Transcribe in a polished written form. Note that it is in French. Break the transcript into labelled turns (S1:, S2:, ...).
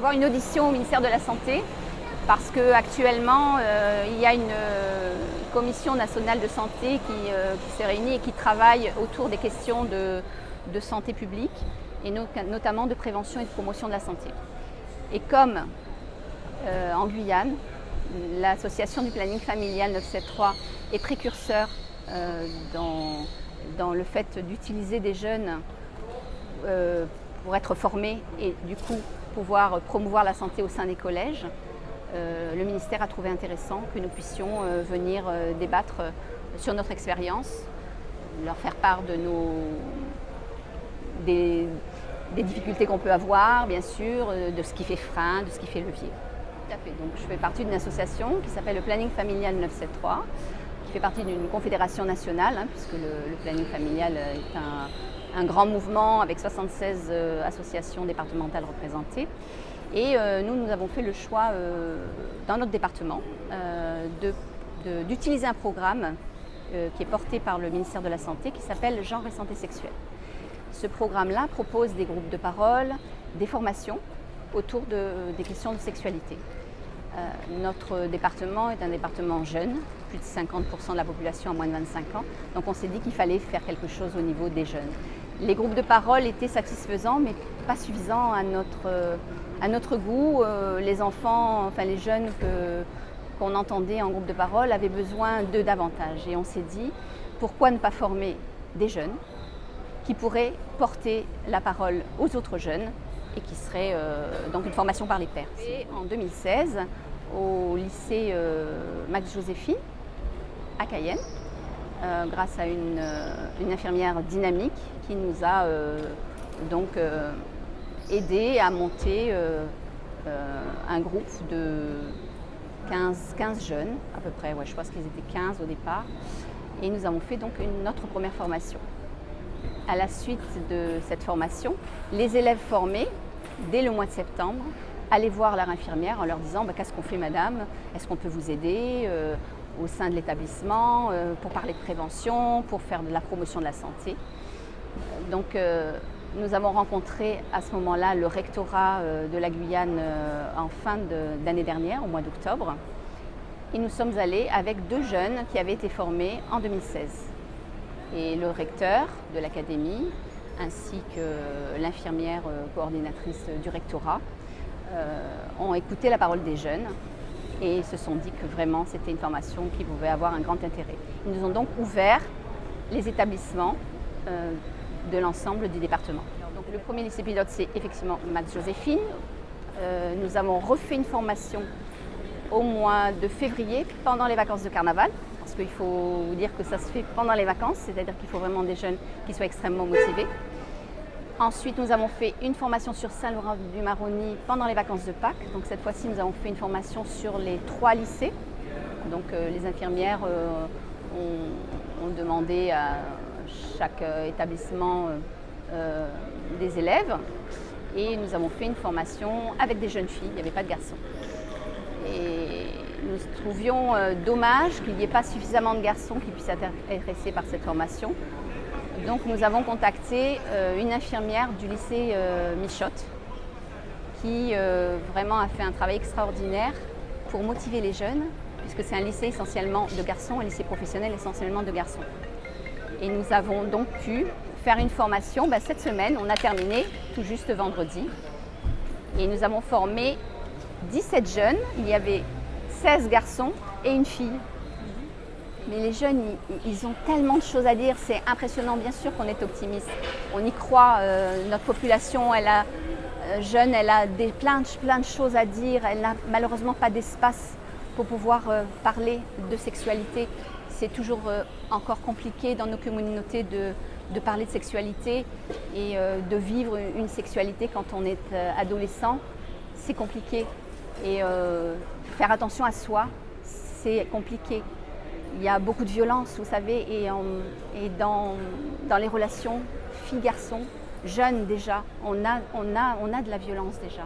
S1: avoir une audition au ministère de la Santé parce qu'actuellement, il y a une commission nationale de santé qui se réunit et qui travaille autour des questions de santé publique et notamment de prévention et de promotion de la santé. Et comme en Guyane, l'association du planning familial 973 est précurseur dans le fait d'utiliser des jeunes pour être formés et du coup pouvoir promouvoir la santé au sein des collèges, le ministère a trouvé intéressant que nous puissions venir débattre sur notre expérience, leur faire part des difficultés qu'on peut avoir, bien sûr, de ce qui fait frein, de ce qui fait levier. Tout à fait. Donc, je fais partie d'une association qui s'appelle le Planning Familial 973, qui fait partie d'une confédération nationale, puisque le planning familial est un grand mouvement avec 76 associations départementales représentées. Et nous avons fait le choix dans notre département d'utiliser un programme qui est porté par le ministère de la Santé qui s'appelle Genre et santé sexuelle. Ce programme-là propose des groupes de parole, des formations autour des questions de sexualité. Notre département est un département jeune, plus de 50% de la population a moins de 25 ans, donc on s'est dit qu'il fallait faire quelque chose au niveau des jeunes. Les groupes de parole étaient satisfaisants, mais pas suffisants à notre goût. Les enfants, enfin les jeunes qu'on entendait en groupe de parole avaient besoin d'eux davantage. Et on s'est dit, pourquoi ne pas former des jeunes qui pourraient porter la parole aux autres jeunes et qui serait donc une formation par les pairs. Et en 2016, au lycée Max Joséphine à Cayenne, grâce à une infirmière dynamique qui nous a donc aidé à monter un groupe de 15 jeunes à peu près, je pense qu'ils étaient 15 au départ, et nous avons fait donc notre première formation. À la suite de cette formation, les élèves formés, dès le mois de septembre, allaient voir leur infirmière en leur disant qu'est-ce qu'on fait madame, est-ce qu'on peut vous aider au sein de l'établissement pour parler de prévention, pour faire de la promotion de la santé. Donc nous avons rencontré à ce moment-là le rectorat de la Guyane en fin d'année dernière, au mois d'octobre, et nous sommes allés avec 2 jeunes qui avaient été formés en 2016. Et le recteur de l'académie ainsi que l'infirmière coordinatrice du rectorat ont écouté la parole des jeunes et se sont dit que vraiment c'était une formation qui pouvait avoir un grand intérêt. Ils nous ont donc ouvert les établissements de l'ensemble du département. Donc, le premier lycée pilote, c'est effectivement Max Joséphine. Nous avons refait une formation au mois de février pendant les vacances de carnaval. Parce qu'il faut vous dire que ça se fait pendant les vacances, c'est-à-dire qu'il faut vraiment des jeunes qui soient extrêmement motivés. Ensuite, nous avons fait une formation sur Saint-Laurent-du-Maroni pendant les vacances de Pâques. Donc cette fois-ci, nous avons fait une formation sur les 3 lycées. Donc les infirmières ont demandé à chaque établissement des élèves. Et nous avons fait une formation avec des jeunes filles, il n'y avait pas de garçons. Et nous trouvions dommage qu'il n'y ait pas suffisamment de garçons qui puissent être intéressés par cette formation. Donc nous avons contacté une infirmière du lycée Michotte qui vraiment a fait un travail extraordinaire pour motiver les jeunes, puisque c'est un lycée essentiellement de garçons, un lycée professionnel essentiellement de garçons. Et nous avons donc pu faire une formation. Cette semaine, on a terminé tout juste vendredi. Et nous avons formé 17 jeunes. Il y avait 16 garçons et une fille. Mais les jeunes, ils ont tellement de choses à dire, c'est impressionnant. Bien sûr qu'on est optimiste, on y croit. Notre population, jeune, elle a plein de choses à dire. Elle n'a malheureusement pas d'espace pour pouvoir parler de sexualité. C'est toujours encore compliqué dans nos communautés de parler de sexualité et de vivre une sexualité quand on est adolescent. C'est compliqué. Et faire attention à soi, c'est compliqué. Il y a beaucoup de violence, vous savez, et dans les relations filles-garçons, jeunes déjà, on a de la violence déjà.